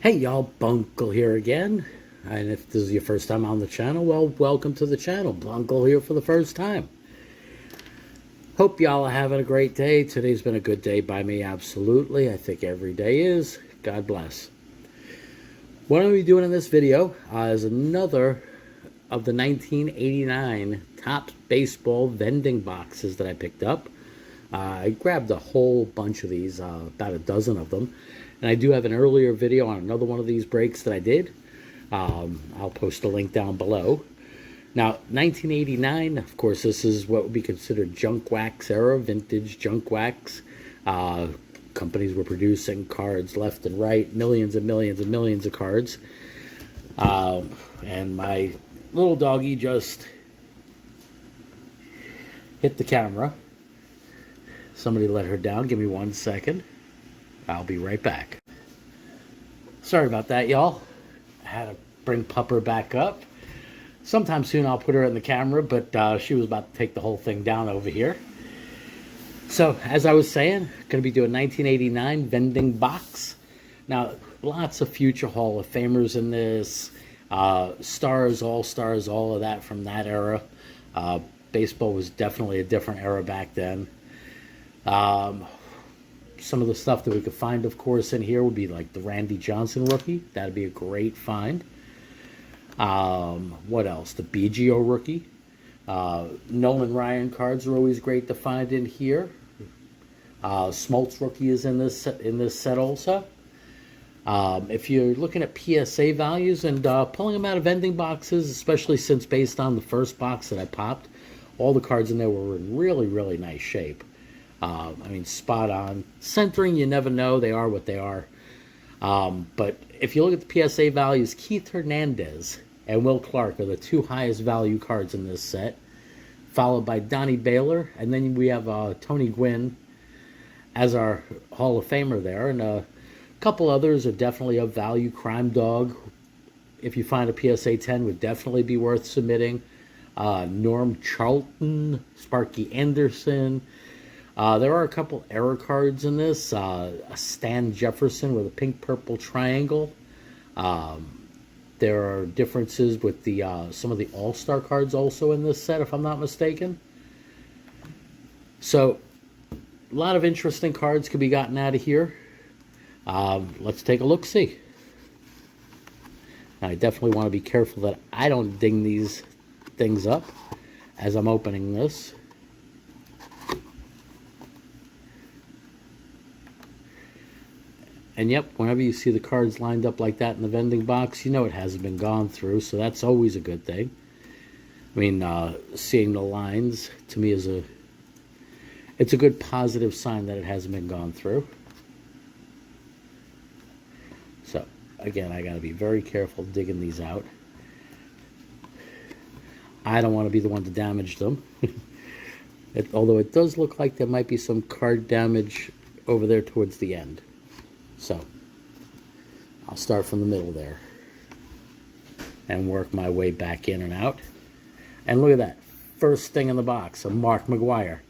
Hey y'all, Bunkle here again. And if this is your first time on the channel, well, welcome to the channel. Bunkle here for the first time. Hope y'all are having a great day. Today's been a good day by me, absolutely. I think every day is. God bless. What I'm going to be doing in this video is another of the 1989 Topps baseball vending boxes that I picked up. I grabbed a whole bunch of these, about a dozen of them. And I do have an earlier video on another one of these breaks that I did. I'll post a link down below. Now, 1989, of course, this is what would be considered junk wax era, vintage junk wax. Companies were producing cards left and right, millions and millions and millions of cards. And my little doggy just hit the camera. Somebody let her down. Give me 1 second. I'll be right back. Sorry about that, y'all. I had to bring Pupper back up. Sometime soon I'll put her in the camera, but she was about to take the whole thing down over here. So, as I was saying, going to be doing 1989 vending box. Now, lots of future Hall of Famers in this. Stars, all-stars, all of that from that era. Baseball was definitely a different era back then. Some of the stuff that we could find, of course, in here would be like the Randy Johnson rookie. That'd be a great find. What else? The BGO rookie. Nolan Ryan cards are always great to find in here. Smoltz rookie is in this set also. If you're looking at PSA values and pulling them out of vending boxes, especially since based on the first box that I popped, all the cards in there were in really, really nice shape. I mean, spot on. Centering, you never know. They are what they are. But if you look at the PSA values, Keith Hernandez and Will Clark are the two highest value cards in this set, followed by Donnie Baylor. And then we have Tony Gwynn as our Hall of Famer there. And a couple others are definitely of value. Crime Dog, if you find a PSA 10, would definitely be worth submitting. Norm Charlton, Sparky Anderson. There are a couple error cards in this. A Stan Jefferson with a pink-purple triangle. There are differences with the some of the All-Star cards also in this set, if I'm not mistaken. So, a lot of interesting cards could be gotten out of here. Let's take a look-see. I definitely want to be careful that I don't ding these things up as I'm opening this. And yep, whenever you see the cards lined up like that in the vending box, you know it hasn't been gone through, so that's always a good thing. I mean, seeing the lines, to me, it's a good positive sign that it hasn't been gone through. So, again, I got to be very careful digging these out. I don't want to be the one to damage them. Although it does look like there might be some card damage over there towards the end. So, I'll start from the middle there and work my way back in and out. And look at that. First thing in the box, a Mark McGwire.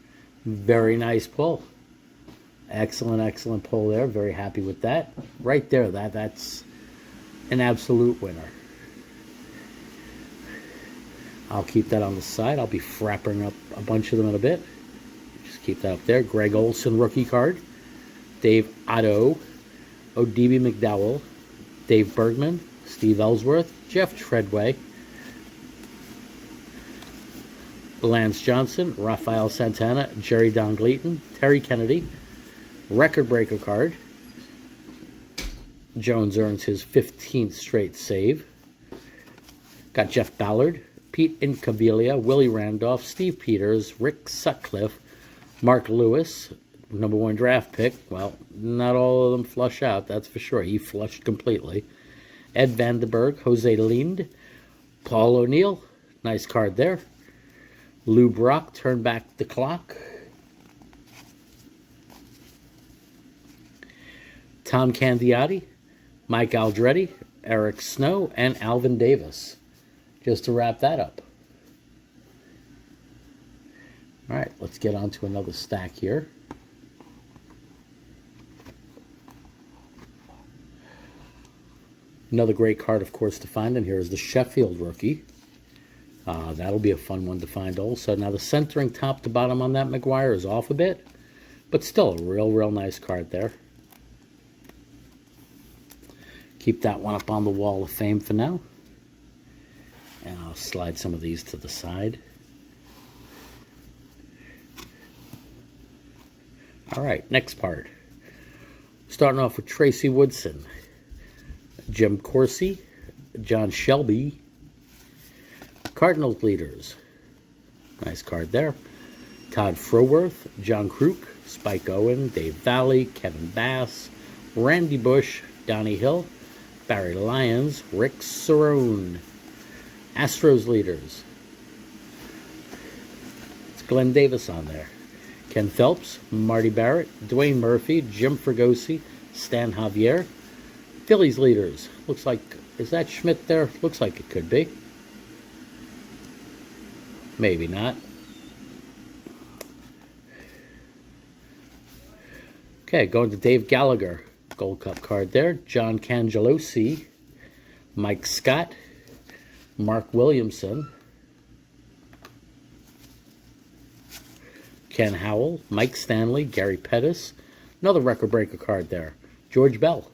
Very nice pull. Excellent, excellent pull there. Very happy with that. Right there, that's an absolute winner. I'll keep that on the side. I'll be frapping up a bunch of them in a bit. Just keep that up there. Greg Olson rookie card. Dave Otto. Oddibe McDowell, Dave Bergman, Steve Ellsworth, Jeff Treadway, Lance Johnson, Rafael Santana, Jerry Don Gleaton, Terry Kennedy, record breaker card. Jones earns his 15th straight save. Got Jeff Ballard, Pete Incaviglia, Willie Randolph, Steve Peters, Rick Sutcliffe, Mark Lewis, #1 draft pick. Well, not all of them flush out, that's for sure. He flushed completely. Ed Vandenberg, Jose Lind, Paul O'Neill, nice card there. Lou Brock, turn back the clock. Tom Candiotti, Mike Aldretti, Eric Snow, and Alvin Davis. Just to wrap that up. All right, let's get on to another stack here. Another great card, of course, to find in here is the Sheffield rookie. That'll be a fun one to find also. Now, the centering top to bottom on that McGuire is off a bit, but still a real nice card there. Keep that one up on the wall of fame for now. And I'll slide some of these to the side. All right, next part. Starting off with Tracy Woodson, Jim Corsi, John Shelby, Cardinals leaders. Nice card there. Todd Froworth, John Kruk, Spike Owen, Dave Valley, Kevin Bass, Randy Bush, Donnie Hill, Barry Lyons, Rick Cerrone. Astros leaders. It's Glenn Davis on there. Ken Phelps, Marty Barrett, Dwayne Murphy, Jim Fregosi, Stan Javier. Phillies leaders. Looks like, is that Schmidt there? Looks like it could be. Maybe not. Okay, going to Dave Gallagher. Gold Cup card there. John Cangelosi, Mike Scott, Mark Williamson, Ken Howell, Mike Stanley, Gary Pettis. Another record breaker card there. George Bell.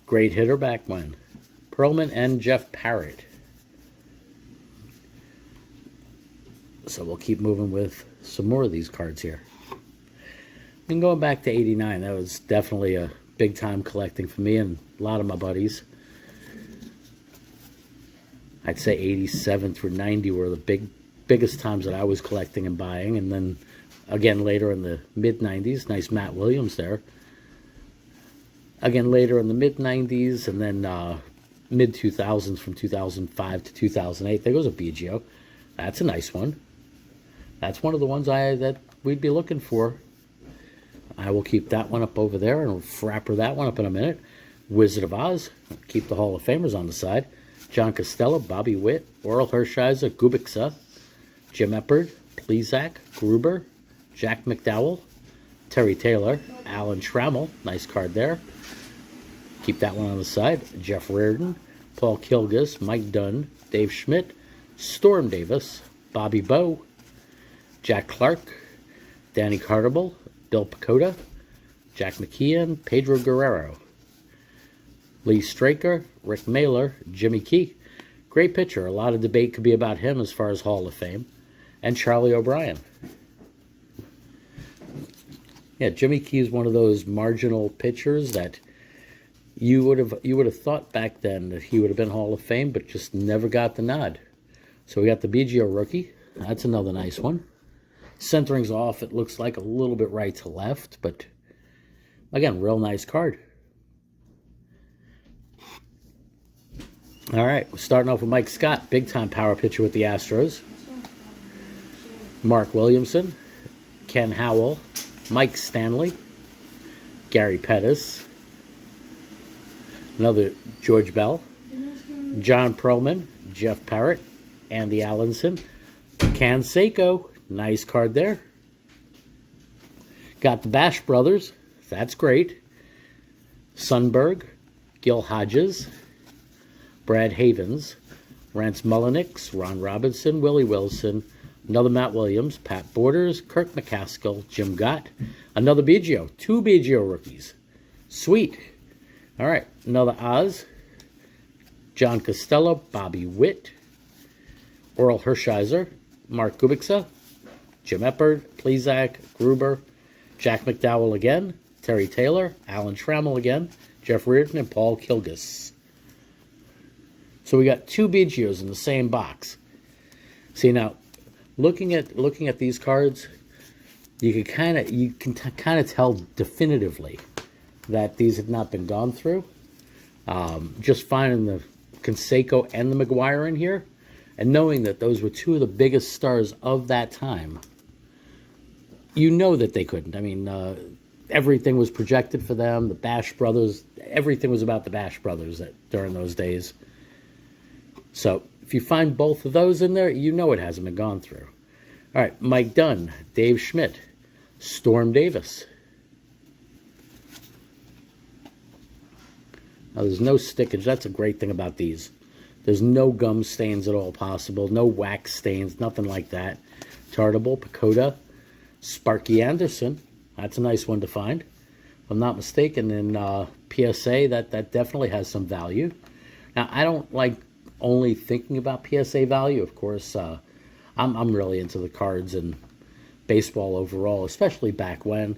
Great hitter back when. Perlman and Jeff Parrott. So we'll keep moving with some more of these cards here. And going back to 89, that was definitely a big time collecting for me and a lot of my buddies. I'd say 87 through 90 were the biggest times that I was collecting and buying. And then again later in the mid-90s, nice Matt Williams there. Again later in the mid-90s and then mid-2000s from 2005 to 2008. There goes a BGO. That's a nice one. That's one of the ones that we'd be looking for. I will keep that one up over there and we'll frapper that one up in a minute. Wizard of Oz. Keep the Hall of Famers on the side. John Costello, Bobby Witt, Oral Hershiser, Kubica, Jim Eppard, Plesac, Gruber, Jack McDowell, Terry Taylor, Alan Trammell. Nice card there. Keep that one on the side. Jeff Reardon, Paul Kilgus, Mike Dunn, Dave Schmidt, Storm Davis, Bobby Bowe, Jack Clark, Danny Cartable, Bill Pecota, Jack McKeon, Pedro Guerrero, Lee Straker, Rick Mailer, Jimmy Key. Great pitcher. A lot of debate could be about him as far as Hall of Fame. And Charlie O'Brien. Yeah, Jimmy Key is one of those marginal pitchers that you would have thought back then that he would have been Hall of Fame, but just never got the nod. So we got the BGO rookie. That's another nice one. Centering's off. It looks like a little bit right to left, but again, real nice card. All right, we're starting off with Mike Scott, big-time power pitcher with the Astros. Mark Williamson, Ken Howell, Mike Stanley, Gary Pettis, another George Bell, John Perlman, Jeff Parrott, Andy Allenson, Canseco, nice card there. Got the Bash Brothers, that's great. Sundberg, Gil Hodges, Brad Havens, Rance Mullenix, Ron Robinson, Willie Wilson, another Matt Williams, Pat Borders, Kirk McCaskill, Jim Gott, another BGO, 2 BGO rookies. Sweet. All right, another Oz, John Costello, Bobby Witt, Oral Hershiser, Mark Kubica, Jim Eppard, Plesac, Gruber, Jack McDowell again, Terry Taylor, Alan Trammell again, Jeff Reardon, and Paul Kilgus. So we got 2 BGOs in the same box. See now, looking at these cards, you can kind of tell definitively that these have not been gone through. Just finding the Canseco and the McGuire in here, and knowing that those were 2 of the biggest stars of that time, you know that they couldn't. I mean, everything was projected for them. The Bash Brothers, everything was about the Bash Brothers during those days. So if you find both of those in there, you know it hasn't been gone through. All right, Mike Dunn, Dave Schmidt, Storm Davis. Now, there's no stickage. That's a great thing about these. There's no gum stains at all possible. No wax stains. Nothing like that. Chartable, Pagoda, Sparky Anderson. That's a nice one to find. If I'm not mistaken, in PSA, that definitely has some value. Now, I don't like only thinking about PSA value. Of course, I'm really into the cards and baseball overall, especially back when.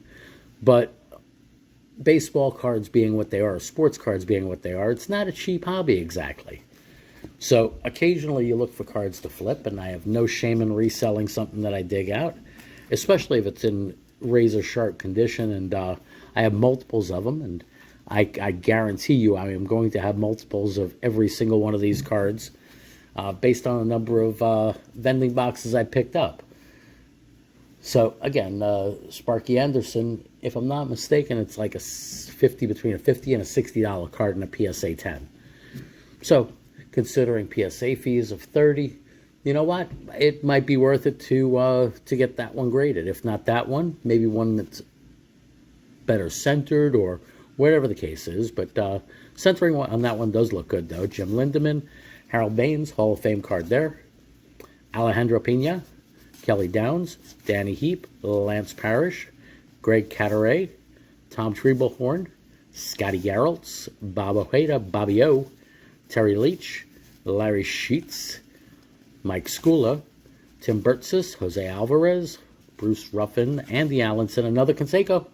But baseball cards being what they are, sports cards being what they are, it's not a cheap hobby exactly. So occasionally you look for cards to flip, and I have no shame in reselling something that I dig out, especially if it's in razor sharp condition, and I have multiples of them, and I guarantee you I am going to have multiples of every single one of these cards based on a number of vending boxes I picked up. So again, Sparky Anderson, if I'm not mistaken, it's like between a $50 and a $60 card in a PSA 10. So considering PSA fees of $30, you know what? It might be worth it to get that one graded. If not that one, maybe one that's better centered or whatever the case is. But centering on that one does look good, though. Jim Lindemann, Harold Baines, Hall of Fame card there. Alejandro Pena, Kelly Downs, Danny Heap, Lance Parrish, Greg Cataray, Tom Treblehorn, Scotty Garrelts, Bob Ojeda, Bobby O, Terry Leach, Larry Sheets, Mike Skula, Tim Burtsis, Jose Alvarez, Bruce Ruffin, Andy Allenson, another Canseco.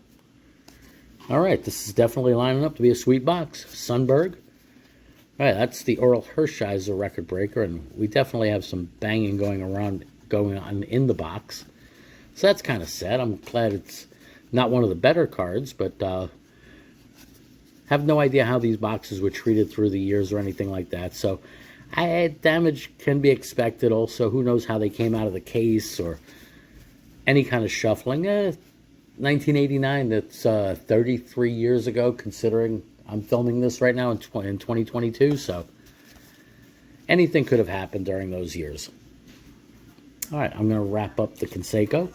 All right, this is definitely lining up to be a sweet box. Sunberg. All right, that's the Oral Hershiser record breaker, and we definitely have some banging going on in the box. So that's kind of sad. I'm glad it's not one of the better cards, but have no idea how these boxes were treated through the years or anything like that. So damage can be expected also. Who knows how they came out of the case or any kind of shuffling. 1989, that's 33 years ago, considering I'm filming this right now in 2022. So anything could have happened during those years. All right, I'm going to wrap up the Canseco.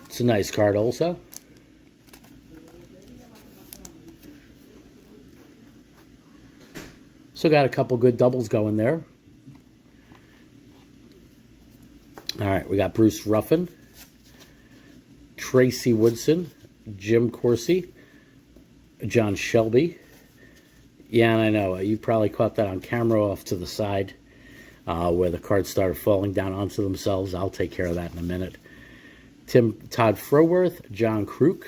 It's a nice card also. So got a couple good doubles going there. All right, we got Bruce Ruffin, Tracy Woodson, Jim Corsi, John Shelby. Yeah, and I know, you probably caught that on camera off to the side where the cards started falling down onto themselves. I'll take care of that in a minute. Todd Froworth, John Kruk,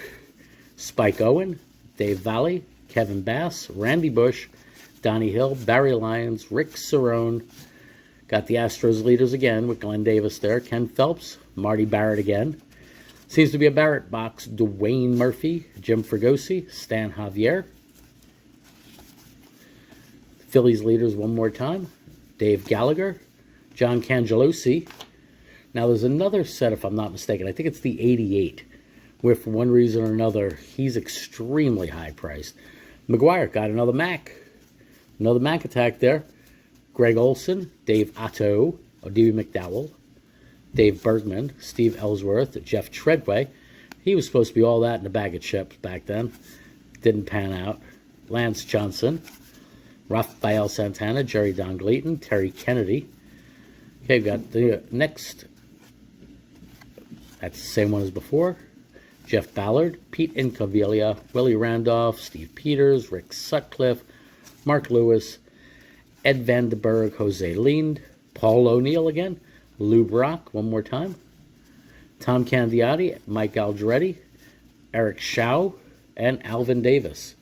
Spike Owen, Dave Valley, Kevin Bass, Randy Bush, Donnie Hill, Barry Lyons, Rick Cerrone. Got the Astros leaders again with Glenn Davis there. Ken Phelps, Marty Barrett again. Seems to be a Barrett box. Dwayne Murphy, Jim Fregosi, Stan Javier. Phillies leaders one more time. Dave Gallagher, John Cangelosi. Now there's another set, if I'm not mistaken. I think it's the 88, where for one reason or another, he's extremely high priced. McGuire got another Mac. Another Mac attack there. Greg Olson, Dave Otto, O.D. McDowell, Dave Bergman, Steve Ellsworth, Jeff Treadway. He was supposed to be all that in a bag of chips back then. Didn't pan out. Lance Johnson, Rafael Santana, Jerry Don Gleaton, Terry Kennedy. Okay, we've got the next. That's the same one as before. Jeff Ballard, Pete Incaviglia, Willie Randolph, Steve Peters, Rick Sutcliffe, Mark Lewis, Ed Vandenberg, Jose Lind, Paul O'Neill again, Lou Brock one more time, Tom Candiotti, Mike Algeretti, Eric Shaw, and Alvin Davis.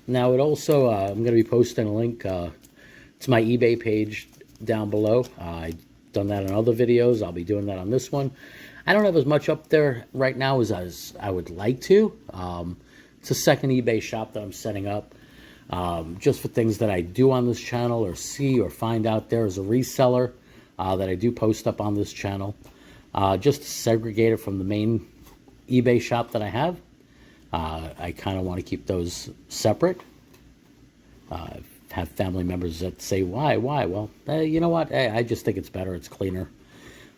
Now, it also, I'm going to be posting a link to my eBay page down below. I've done that in other videos. I'll be doing that on this one. I don't have as much up there right now as I would like to. It's a second eBay shop that I'm setting up just for things that I do on this channel or see or find out there as a reseller that I do post up on this channel. Just to segregate it from the main eBay shop that I have. I kind of want to keep those separate. Have family members that say, why? Well, you know what? I just think it's better. It's cleaner.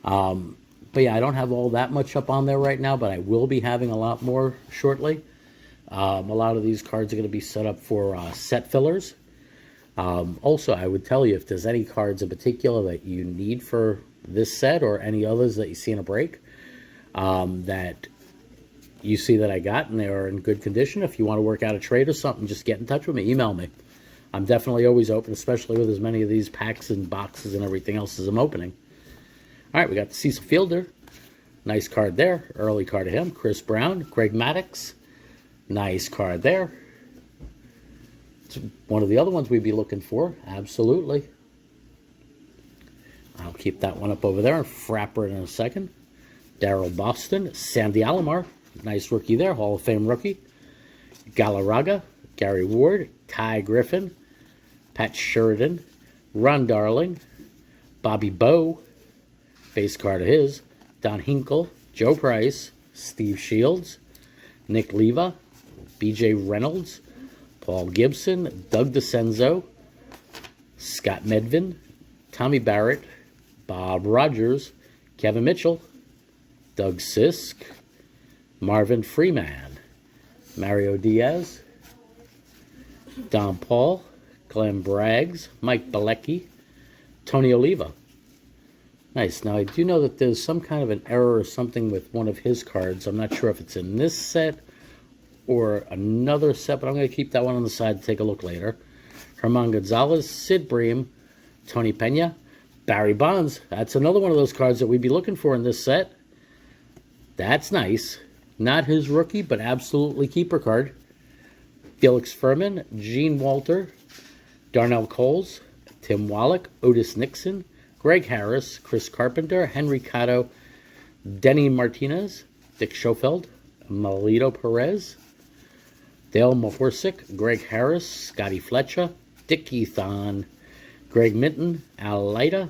But yeah, I don't have all that much up on there right now, but I will be having a lot more shortly. A lot of these cards are going to be set up for set fillers. Also, I would tell you if there's any cards in particular that you need for this set or any others that you see in a break that you see that I got and they're in good condition. If you want to work out a trade or something, just get in touch with me. Email me. I'm definitely always open, especially with as many of these packs and boxes and everything else as I'm opening. All right, we got the Cecil Fielder. Nice card there. Early card of him. Chris Brown. Greg Maddux. Nice card there. It's one of the other ones we'd be looking for. Absolutely. I'll keep that one up over there and frapper it in a second. Daryl Boston. Sandy Alomar. Nice rookie there. Hall of Fame rookie. Galarraga. Gary Ward. Ty Griffin. Pat Sheridan. Ron Darling. Bobby Bowe. Base card of his. Don Hinkle. Joe Price. Steve Shields. Nick Leva. B.J. Reynolds. Paul Gibson. Doug DeCenzo. Scott Medvin. Tommy Barrett. Bob Rogers. Kevin Mitchell. Doug Sisk. Marvin Freeman. Mario Diaz. Don Paul. Glenn Braggs. Mike Bilecki. Tony Oliva. Nice. Now, I do know that there's some kind of an error or something with one of his cards. I'm not sure if it's in this set or another set, but I'm going to keep that one on the side to take a look later. Herman Gonzalez, Sid Bream, Tony Pena, Barry Bonds. That's another one of those cards that we'd be looking for in this set. That's nice. Not his rookie, but absolutely keeper card. Felix Furman, Gene Walter, Darnell Coles, Tim Wallach, Otis Nixon, Greg Harris, Chris Carpenter, Henry Cotto, Denny Martinez, Dick Schofield, Melito Perez, Dale Mahorsic, Greg Harris, Scotty Fletcher, Dickie Thon, Greg Minton, Al Leiter,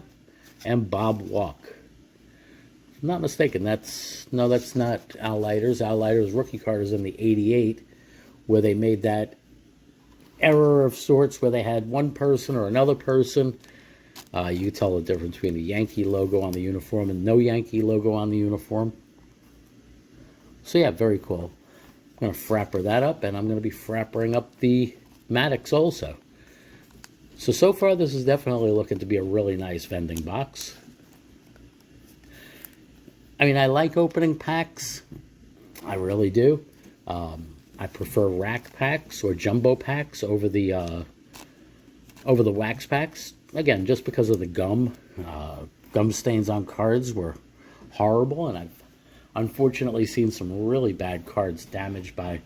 and Bob Walk. If I'm not mistaken, that's not Al Leiter's. Al Leiter's rookie card is in the 88, where they made that error of sorts where they had one person or another person. You can tell the difference between the Yankee logo on the uniform and no Yankee logo on the uniform. So yeah, very cool. I'm going to frapper that up, and I'm going to be frappering up the Maddux also. So far this is definitely looking to be a really nice vending box. I mean, I like opening packs. I really do. I prefer rack packs or jumbo packs over the wax packs. Again, just because of the gum. Gum stains on cards were horrible, and I've unfortunately seen some really bad cards damaged by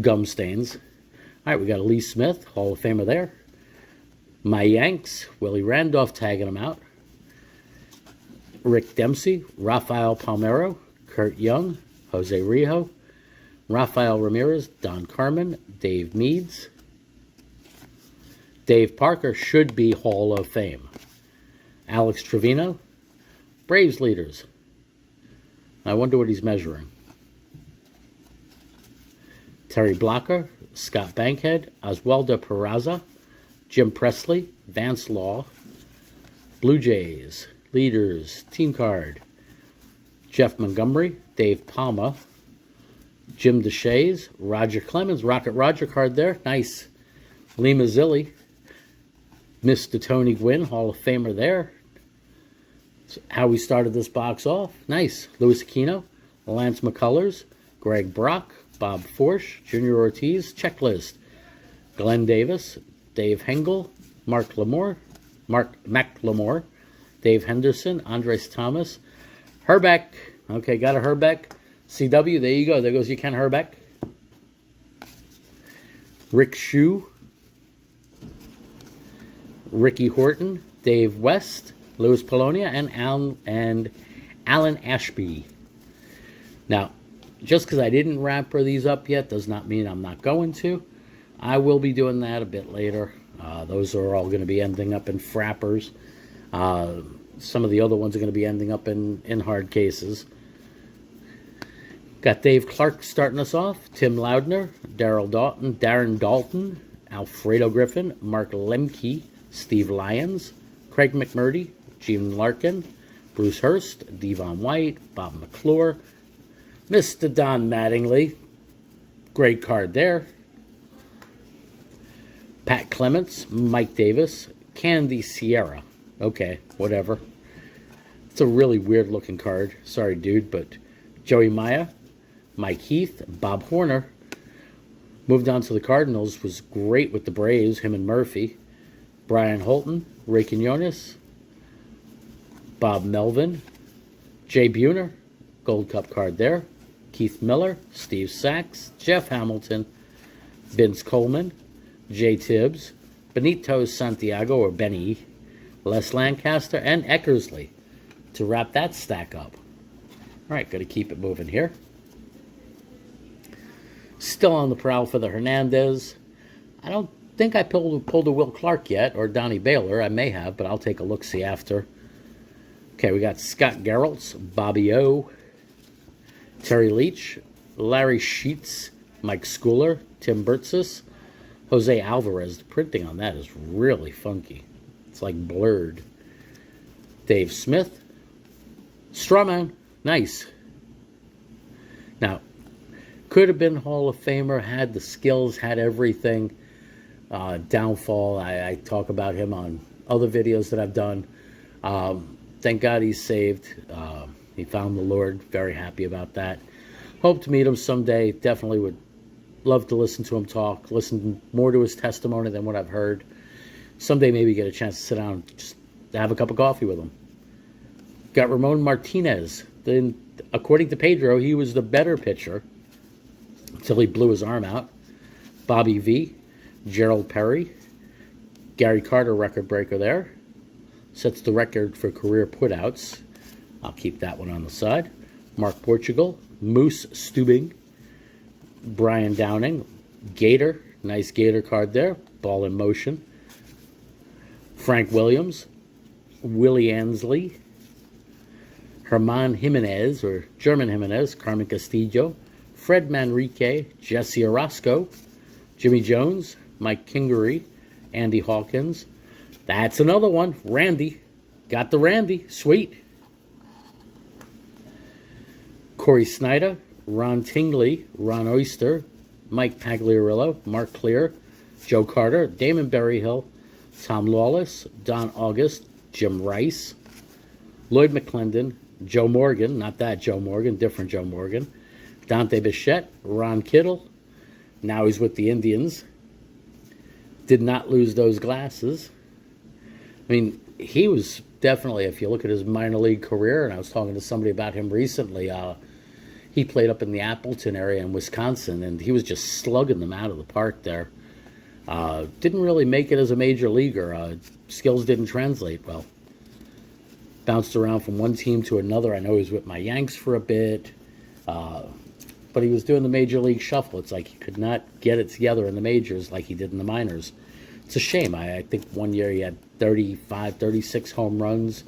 gum stains. All right, we got Lee Smith, Hall of Famer there. My Yanks, Willie Randolph tagging him out. Rick Dempsey, Rafael Palmeiro, Kurt Young, Jose Rijo, Rafael Ramirez, Don Carmen, Dave Meads. Dave Parker should be Hall of Fame. Alex Trevino, Braves leaders. I wonder what he's measuring. Terry Blocker, Scott Bankhead, Oswaldo Peraza, Jim Presley, Vance Law, Blue Jays, leaders, team card, Jeff Montgomery, Dave Palma, Jim DeShays, Roger Clemens, Rocket Roger card there, nice. Lee Mazzilli, Mr. Tony Gwynn, Hall of Famer there. That's how we started this box off. Nice. Louis Aquino, Lance McCullers, Greg Brock, Bob Forsch, Junior Ortiz, checklist. Glenn Davis, Dave Hengel, Mark McLemore, Dave Henderson, Andres Thomas, Herbeck. Okay, got a Herbeck. CW, there you go. There goes your Ken Herbeck. Rick Shue, Ricky Horton, Dave West, Louis Polonia, and Alan Ashby. Now, just because I didn't wrapper these up yet does not mean I'm not going to. I will be doing that a bit later. Those are all going to be ending up in frappers. Some of the other ones are going to be ending up in hard cases. Got Dave Clark starting us off. Tim Loudner, Darren Dalton, Alfredo Griffin, Mark Lemke, Steve Lyons, Craig McMurdy, Gene Larkin, Bruce Hurst, Devon White, Bob McClure, Mr. Don Mattingly, Great card there. Pat Clements, Mike Davis, Candy Sierra. Okay, whatever. It's a really weird looking card. Sorry, dude, but Joey Maya, Mike Heath, Bob Horner. Moved on to the Cardinals, was great with the Braves, him and Murphy. Brian Holton, Ray Quinones, Bob Melvin, Jay Buhner, Gold Cup card there. Keith Miller, Steve Sachs, Jeff Hamilton, Vince Coleman, Jay Tibbs, Benito Santiago, or Benny, Les Lancaster, and Eckersley to wrap that stack up. All right, got to keep it moving here. Still on the prowl for the Hernandez. I don't think I pulled a Will Clark yet, or Donnie Baylor. I may have, but I'll take a look-see after. Okay, we got Scott Geraltz, Bobby O, Terry Leach, Larry Sheets, Mike Schooler, Tim Burtsis, Jose Alvarez. The printing on that is really funky. It's like blurred. Dave Smith, Strawman, nice. Now, could have been Hall of Famer, had the skills, had everything. Downfall, I talk about him on other videos that I've done. Thank God he's saved. He found the Lord. Very happy about that. Hope to meet him someday. Definitely would love to listen to him talk, listen more to his testimony than what I've heard. Someday maybe get a chance to sit down and just have a cup of coffee with him. Got Ramon Martinez. Then, according to Pedro, he was the better pitcher until he blew his arm out. Bobby V, Gerald Perry, Gary Carter, record breaker there. Sets the record for career putouts. I'll keep that one on the side. Mark Portugal, Moose Stubing, Brian Downing, Gator, nice Gator card there, ball in motion. Frank Williams, Willie Ansley, Herman Jimenez, or German Jimenez, Carmen Castillo, Fred Manrique, Jesse Orozco, Jimmy Jones, Mike Kingery, Andy Hawkins. That's another one, Randy. Got the Randy, sweet. Corey Snyder, Ron Tingley, Ron Oyster, Mike Pagliarillo, Mark Clear, Joe Carter, Damon Berryhill, Tom Lawless, Don August, Jim Rice, Lloyd McClendon, Joe Morgan, not that Joe Morgan, different Joe Morgan, Dante Bichette, Ron Kittle, now he's with the Indians, did not lose those glasses. I mean, he was definitely, if you look at his minor league career, and I was talking to somebody about him recently, he played up in the Appleton area in Wisconsin, and he was just slugging them out of the park there. Didn't really make it as a major leaguer. Skills didn't translate well. Bounced around from one team to another. I know he was with my Yanks for a bit, but he was doing the major league shuffle. It's like he could not get it together in the majors like he did in the minors. It's a shame. I think one year he had 35, 36 home runs,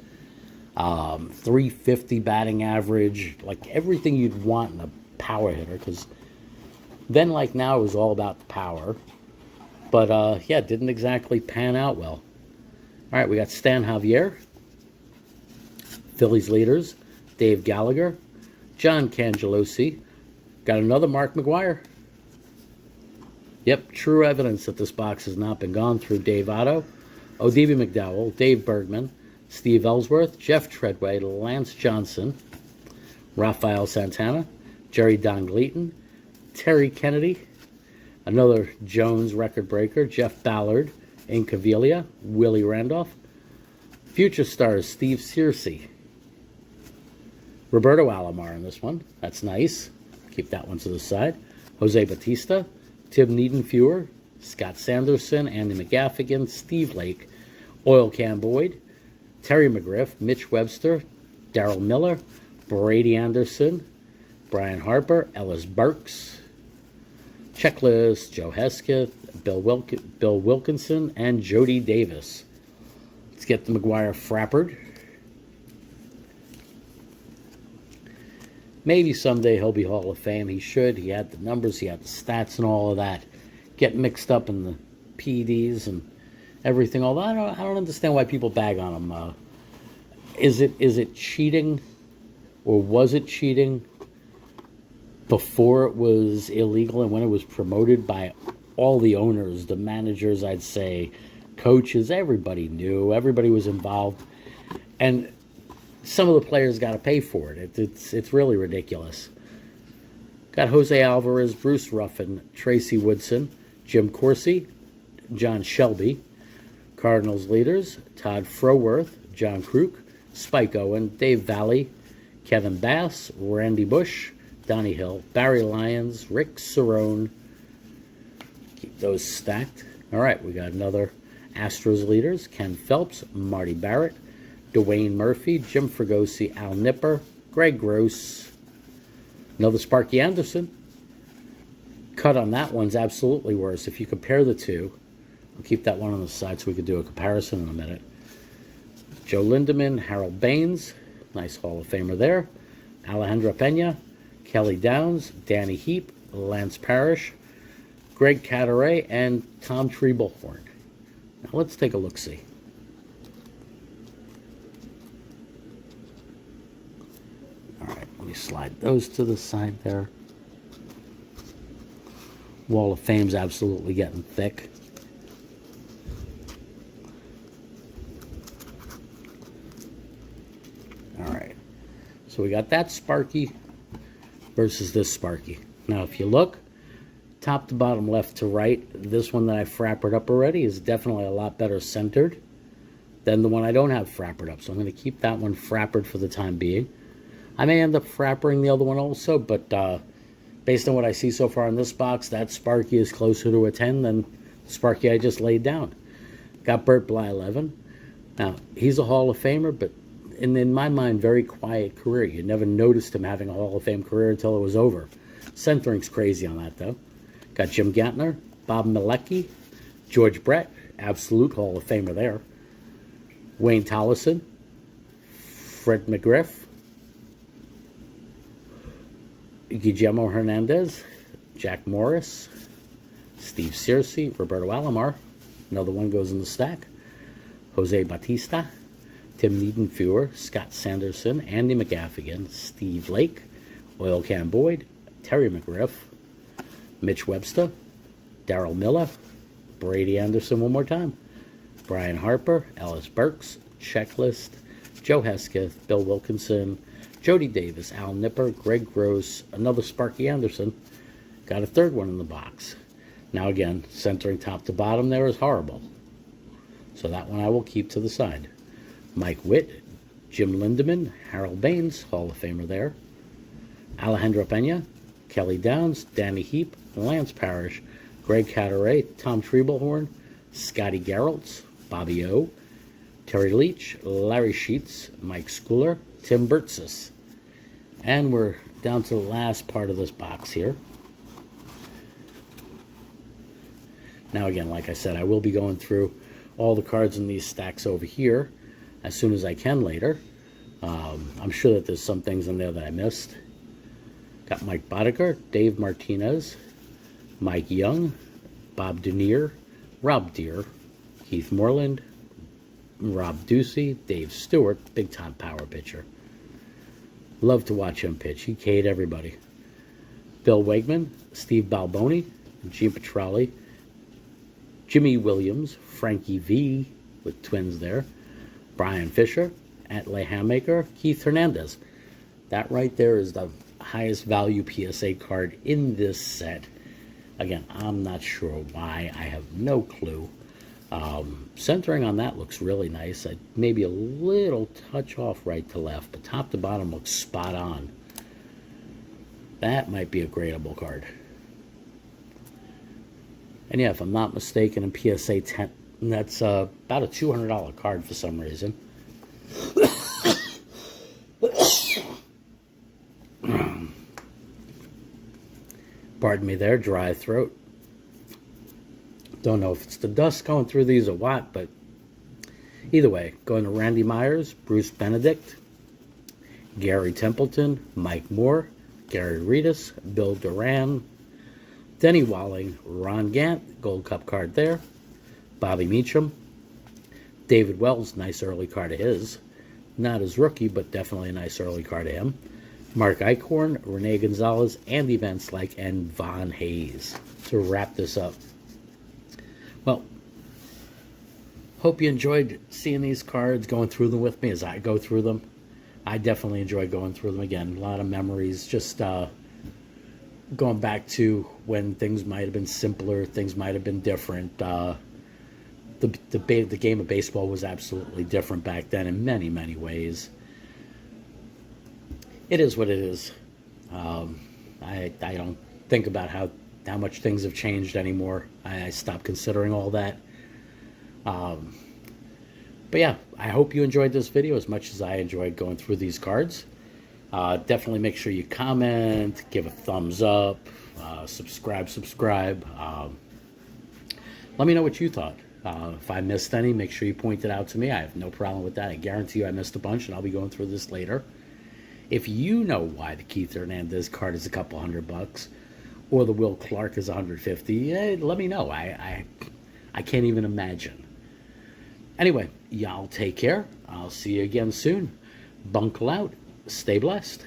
350 batting average, like everything you'd want in a power hitter, because then, like now, it was all about the power. But, yeah, didn't exactly pan out well. All right, we got Stan Javier, Phillies leaders, Dave Gallagher, John Cangelosi, got another Mark McGwire. Yep, true evidence that this box has not been gone through. Dave Otto, O'Deeby McDowell, Dave Bergman, Steve Ellsworth, Jeff Treadway, Lance Johnson, Rafael Santana, Jerry Don Gleaton, Terry Kennedy, another Jones record breaker, Jeff Ballard, Incaviglia, Willie Randolph, future stars Steve Searcy, Roberto Alomar in this one. That's nice. Keep that one to the side. Jose Batista, Tim Niedenfuer, Scott Sanderson, Andy McGaffigan, Steve Lake, Oil Can Boyd, Terry McGriff, Mitch Webster, Darryl Miller, Brady Anderson, Brian Harper, Ellis Burks, Checklist, Joe Hesketh, Bill Wilkinson, and Jody Davis. Let's get the McGwire frappered. Maybe someday he'll be Hall of Fame. He should. He had the numbers, he had the stats and all of that. Get mixed up in the PDs and everything. Although I don't understand why people bag on him. Is it cheating, or was it cheating before it was illegal and when it was promoted by all the owners, the managers, I'd say, coaches, everybody knew, everybody was involved. And some of the players got to pay for it. It's really ridiculous. Got Jose Alvarez, Bruce Ruffin, Tracy Woodson, Jim Corsi, John Shelby. Cardinals leaders, Todd Froworth, John Kruk, Spike Owen, Dave Valley, Kevin Bass, Randy Bush, Donnie Hill, Barry Lyons, Rick Cerrone. Keep those stacked. All right, we got another Astros leaders, Ken Phelps, Marty Barrett, Dwayne Murphy, Jim Fregosi, Al Nipper, Greg Gross, another Sparky Anderson. Cut on that one's absolutely worse. If you compare the two, I'll keep that one on the side so we could do a comparison in a minute. Joe Lindemann, Harold Baines, nice Hall of Famer there. Alejandro Pena, Kelly Downs, Danny Heap, Lance Parrish, Greg Cadaret, and Tom Treblehorn. Now let's take a look-see. All right, let me slide those to the side there. Wall of Fame's absolutely getting thick. All right, so we got that Sparky versus this Sparky. Now, if you look, top to bottom, left to right, this one that I frappered up already is definitely a lot better centered than the one I don't have frappered up. So I'm going to keep that one frappered for the time being. I may end up frappering the other one also, but based on what I see so far in this box, that Sparky is closer to a 10 than the Sparky I just laid down. Got Bert Bly 11. Now, he's a Hall of Famer, but in my mind, very quiet career. You never noticed him having a Hall of Fame career until it was over. Centering's crazy on that, though. Got Jim Gantner, Bob Malecki, George Brett, absolute Hall of Famer there. Wayne Tollison, Fred McGriff, Guillermo Hernandez, Jack Morris, Steve Searcy, Roberto Alomar. Another one goes in the stack. Jose Bautista, Tim Niedenfuhr, Scott Sanderson, Andy McGaffigan, Steve Lake, Oil Can Boyd, Terry McGriff, Mitch Webster, Darryl Miller, Brady Anderson one more time, Brian Harper, Ellis Burks, Checklist, Joe Hesketh, Bill Wilkinson, Jody Davis, Al Nipper, Greg Gross, another Sparky Anderson. Got a third one in the box. Now again, centering top to bottom there is horrible. So that one I will keep to the side. Mike Witt, Jim Lindemann, Harold Baines, Hall of Famer there. Alejandro Pena, Kelly Downs, Danny Heap, Lance Parrish, Greg Cadaret, Tom Treblehorn, Scotty Geraltz, Bobby O, Terry Leach, Larry Sheets, Mike Schooler, Tim Burtsis. And we're down to the last part of this box here. Now again, like I said, I will be going through all the cards in these stacks over here as soon as I can later. I'm sure that there's some things in there that I missed. Got Mike Boddicker, Dave Martinez, Mike Young, Bob Dunier, Rob Deere, Keith Moreland, Rob Ducey, Dave Stewart, big time power pitcher. Love to watch him pitch. He K'd everybody. Bill Wegman, Steve Balboni, Gene Petrelli, Jimmy Williams, Frankie V with Twins there, Brian Fisher, Atley Hammaker, Keith Hernandez. That right there is the highest value PSA card in this set. Again, I'm not sure why. I have no clue. Centering on that looks really nice. Maybe a little touch off right to left, but top to bottom looks spot on. That might be a gradable card. And yeah, if I'm not mistaken, in PSA 10, that's about a $200 card for some reason. Pardon me there, dry throat. Don't know if it's the dust going through these or what, but either way, going to Randy Myers, Bruce Benedict, Gary Templeton, Mike Moore, Gary Reedus, Bill Duran, Denny Walling, Ron Gant, Gold Cup card there, Bobby Meacham, David Wells, nice early card of his. Not his rookie, but definitely a nice early card of him. Mark Eichhorn, Rene Gonzalez, and events like N. Von Hayes to wrap this up. Well, hope you enjoyed seeing these cards, going through them with me as I go through them. I definitely enjoy going through them again. A lot of memories, just going back to when things might have been simpler, things might have been different. The game of baseball was absolutely different back then in many, many ways. It is what it is. I don't think about how much things have changed anymore. I stopped considering all that. But yeah, I hope you enjoyed this video as much as I enjoyed going through these cards. Definitely make sure you comment, give a thumbs up, subscribe. Let me know what you thought. If I missed any, make sure you point it out to me. I have no problem with that. I guarantee you I missed a bunch, and I'll be going through this later. If you know why the Keith Hernandez card is a couple $100 or the Will Clark is 150, let me know. I can't even imagine. Anyway, y'all take care. I'll see you again soon. Bunkle out. Stay blessed.